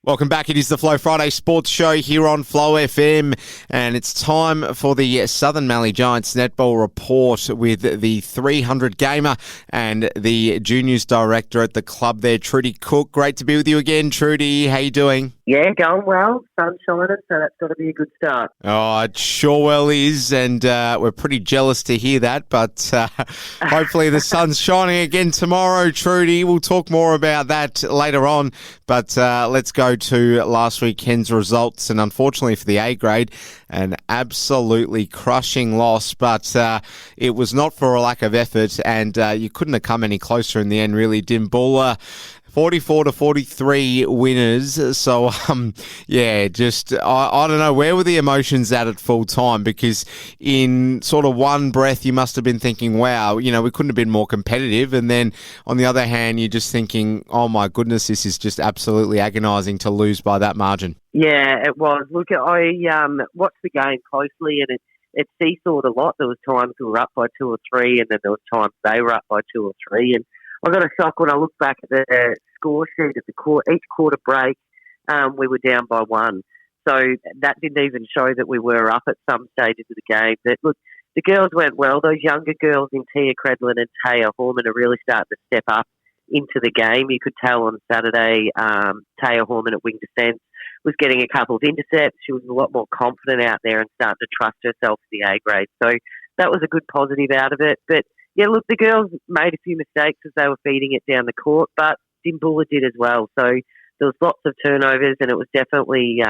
Welcome back. It is the Flow Friday Sports Show here on Flow FM, and it's time for the Southern Mallee Giants netball report with the 300 gamer and the juniors director at the club there, Trudi Cook. Great to be with you again, Trudi. How you doing? Yeah, going well. Sun's shining, so that's got to be a good start. Oh, it sure well is, and we're pretty jealous to hear that, but hopefully the sun's shining again tomorrow, Trudi. We'll talk more about that later on, but let's go to last weekend's results, and unfortunately for the A grade, an absolutely crushing loss, but it was not for a lack of effort, and you couldn't have come any closer in the end, really. Dimbulla 44-43 winners. So, I don't know, where were the emotions at full time? Because in sort of one breath, you must have been thinking, wow, we couldn't have been more competitive. And then on the other hand, you're just thinking, oh my goodness, this is just absolutely agonising to lose by that margin. Yeah, it was. Look, I watched the game closely, and it seesawed a lot. There was times we were up by 2 or 3, and then there was times they were up by 2 or 3. And I got a shock when I looked back at the score sheet at each quarter break. We were down by 1. So that didn't even show that we were up at some stages of the game. But look, the girls went well. Those younger girls in Tia Credlin and Taya Horman are really starting to step up into the game. You could tell on Saturday, Taya Horman at wing defence was getting a couple of intercepts. She was a lot more confident out there and starting to trust herself in the A grade. So that was a good positive out of it. But yeah, look, the girls made a few mistakes as they were feeding it down the court, but Dimbulla did as well. So there was lots of turnovers, and it was definitely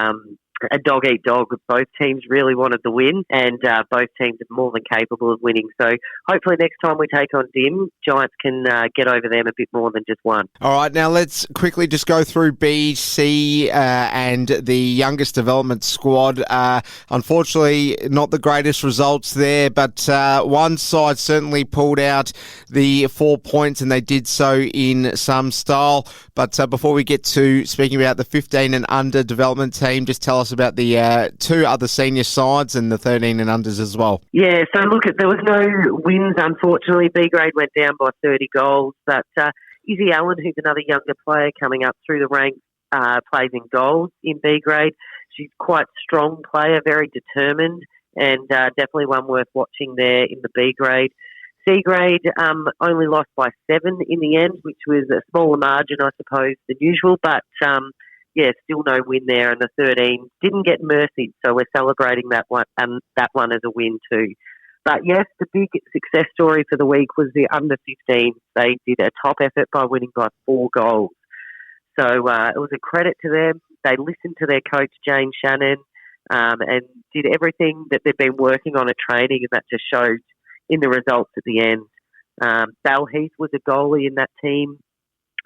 a dog-eat-dog. Both teams really wanted the win, and both teams are more than capable of winning. So hopefully next time we take on Dim, Giants can get over them a bit more than just one. All right, now let's quickly just go through B, C, and the youngest development squad. Unfortunately, not the greatest results there, but one side certainly pulled out the 4 points, and they did so in some style. But before we get to speaking about the 15 and under development team, just tell us about the 2 other senior sides and the 13 and unders as well. Yeah, so look, there was no wins, unfortunately. B grade went down by 30 goals, but Izzy Allen, who's another younger player coming up through the ranks, plays in goals in B grade. She's quite a strong player, very determined, and definitely one worth watching there in the B grade. C grade only lost by 7 in the end, which was a smaller margin, I suppose, than usual, but still no win there, and the 13 didn't get mercy, so we're celebrating that one as a win too. But yes, the big success story for the week was the under 15. They did a top effort by winning by 4 goals. So it was a credit to them. They listened to their coach, Jane Shannon, and did everything that they've been working on at training, and that just showed in the results at the end. Belle Heath was a goalie in that team.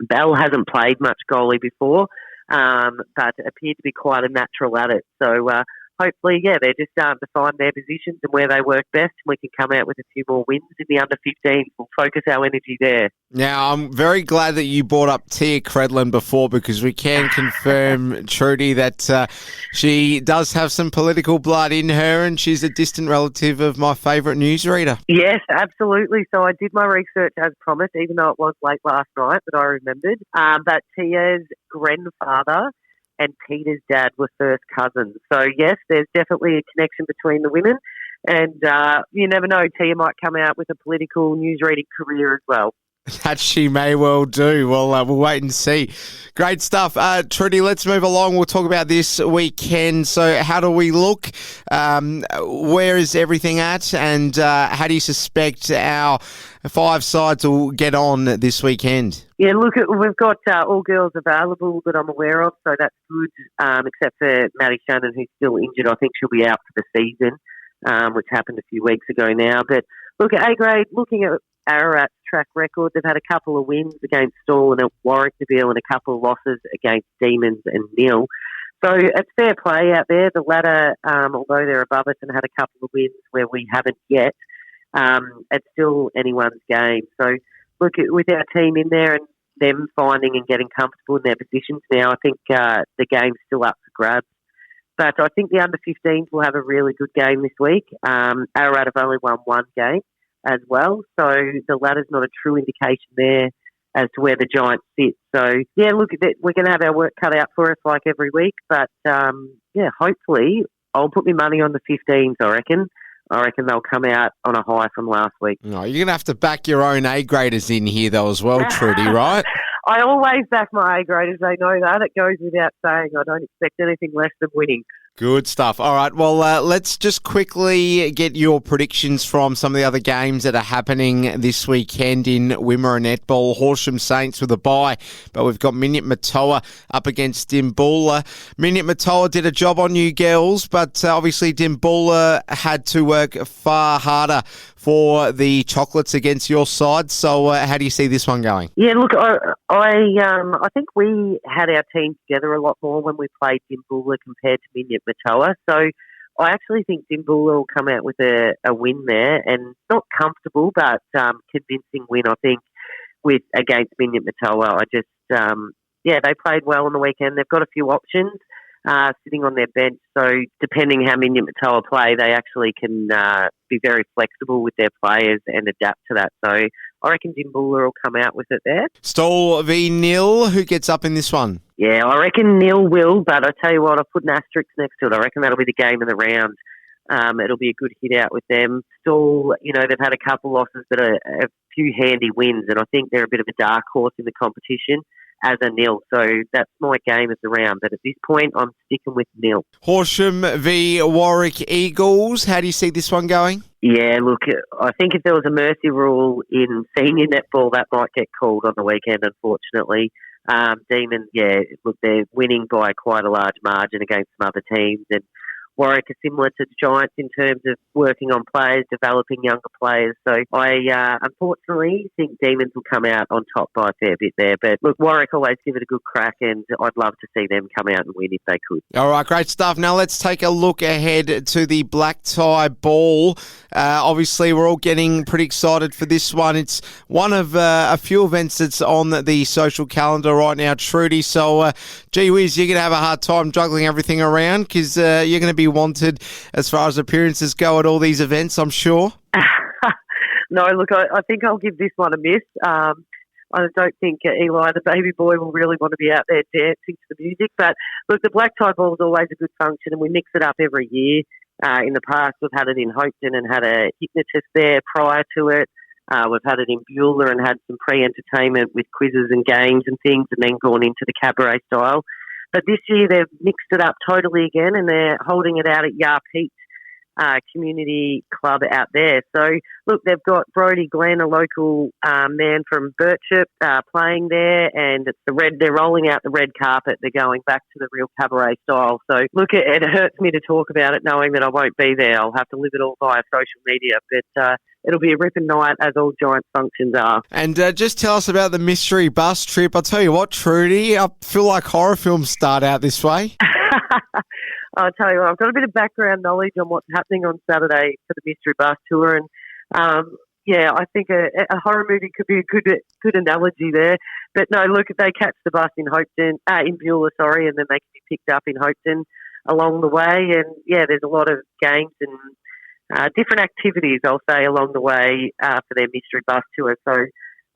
Belle hasn't played much goalie before, but appeared to be quite a natural at it. So hopefully, they're just starting to find their positions and where they work best, and we can come out with a few more wins in the under 15. We'll focus our energy there. Now, I'm very glad that you brought up Tia Credlin before, because we can confirm, Trudi, that she does have some political blood in her, and she's a distant relative of my favourite newsreader. Yes, absolutely. So I did my research as promised, even though it was late last night, but I remembered. But Tia's grandfather and Peter's dad were first cousins. So, yes, there's definitely a connection between the women. And you never know, Tia might come out with a political newsreading career as well. That she may well do. Well, we'll wait and see. Great stuff. Trudi, let's move along. We'll talk about this weekend. So how do we look? Where is everything at? And how do you suspect our 5 sides will get on this weekend? Yeah, look, we've got all girls available that I'm aware of, so that's good, except for Maddie Shannon, who's still injured. I think she'll be out for the season, which happened a few weeks ago now. But look, at A grade, looking at Ararat's track record, they've had a couple of wins against Stall and at Warwickville and a couple of losses against Demons and Nil. So it's fair play out there. The latter, although they're above us and had a couple of wins where we haven't yet, it's still anyone's game. So look, with our team in there and them finding and getting comfortable in their positions now, I think the game's still up for grabs. But I think the under-15s will have a really good game this week. Ararat have only won 1 game as well, so the ladder's not a true indication there as to where the Giants sit. So, yeah, look, we're going to have our work cut out for us like every week. But, hopefully I'll put my money on the 15s, I reckon. I reckon they'll come out on a high from last week. No, you're going to have to back your own A-graders in here, though, as well, Trudy, right? I always back my A-graders. They know that. It goes without saying. I don't expect anything less than winning. Good stuff. All right, well, let's just quickly get your predictions from some of the other games that are happening this weekend in Wimmera Netball. Horsham Saints with a bye, but we've got Minyip Matoa up against Dimboola. Minyip Matoa did a job on you girls, but obviously Dimboola had to work far harder for the chocolates against your side. So how do you see this one going? Yeah, look, I think we had our team together a lot more when we played Dimboola compared to Minyip Matoa. So I actually think Dimboola will come out with a win there, and not comfortable, but convincing win, I think, against Minyip Matoa. They played well on the weekend. They've got a few options sitting on their bench. So depending how Minyip Matoa play, they actually can be very flexible with their players and adapt to that. So I reckon Dimboola will come out with it there. Stoll v Nil, who gets up in this one? Yeah, I reckon Nil will, but I tell you what, I've put an asterisk next to it. I reckon that'll be the game of the round. It'll be a good hit out with them. Stoll, they've had a couple losses, but a few handy wins, and I think they're a bit of a dark horse in the competition as a Nil. So that's my game of the round. But at this point, I'm sticking with Nil. Horsham v Warwick Eagles. How do you see this one going? Yeah, look, I think if there was a mercy rule in senior netball, that might get called on the weekend, unfortunately. Demons, they're winning by quite a large margin against some other teams, and Warwick are similar to the Giants in terms of working on players, developing younger players. So I unfortunately think Demons will come out on top by a fair bit there. But look, Warwick always give it a good crack, and I'd love to see them come out and win if they could. All right, great stuff. Now let's take a look ahead to the black tie ball. Obviously, we're all getting pretty excited for this one. It's one of a few events that's on the social calendar right now, Trudy. So, gee whiz, you're going to have a hard time juggling everything around because you're going to be wanted as far as appearances go at all these events, I'm sure. No, look, I think I'll give this one a miss. I don't think Eli, the baby boy, will really want to be out there dancing to the music. But look, the black tie ball is always a good function, and we mix it up every year. In the past, we've had it in Hopeton and had a hypnotist there prior to it. We've had it in Beulah and had some pre-entertainment with quizzes and games and things, and then gone into the cabaret style. But this year they've mixed it up totally again, and they're holding it out at Yarpeat Community Club out there. So, look, they've got Brodie Glenn, a local man from Birchip, playing there, and it's they're rolling out the red carpet. They're going back to the real cabaret style. So, look, it hurts me to talk about it knowing that I won't be there. I'll have to live it all via social media, but it'll be a ripping night, as all Giants functions are. And just tell us about the mystery bus trip. I'll tell you what, Trudy, I feel like horror films start out this way. I'll tell you what, I've got a bit of background knowledge on what's happening on Saturday for the mystery bus tour, and I think a horror movie could be a good analogy there. But no, look, they catch the bus in Beulah, and then they can be picked up in Hopeton along the way, and there's a lot of games and different activities, I'll say, along the way for their mystery bus tour. So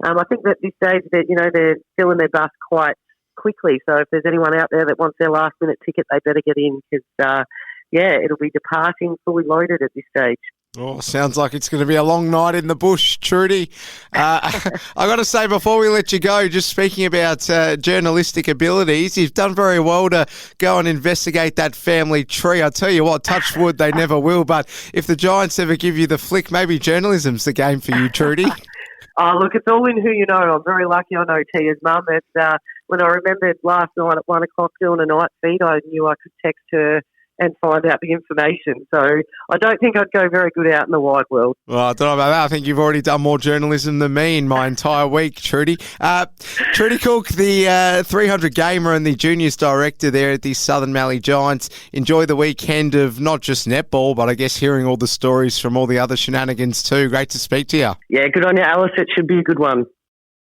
I think that at this stage that they're filling their bus quite quickly. So if there's anyone out there that wants their last minute ticket, they better get in because it'll be departing fully loaded at this stage. Oh, sounds like it's going to be a long night in the bush, Trudy. I got to say, before we let you go, just speaking about journalistic abilities, you've done very well to go and investigate that family tree. I tell you what, touch wood, they never will. But if the Giants ever give you the flick, maybe journalism's the game for you, Trudy. Oh, look, it's all in who you know. I'm very lucky I know Tia's mum. When I remembered last night at 1 o'clock doing a night feed, I knew I could text her and find out the information. So I don't think I'd go very good out in the wide world. Well, I don't know about that. I think you've already done more journalism than me in my entire week, Trudi. Trudi Cook, the 300 gamer and the juniors director there at the Southern Mallee Giants. Enjoy the weekend of not just netball, but I guess hearing all the stories from all the other shenanigans too. Great to speak to you. Yeah, good on you, Alice. It should be a good one.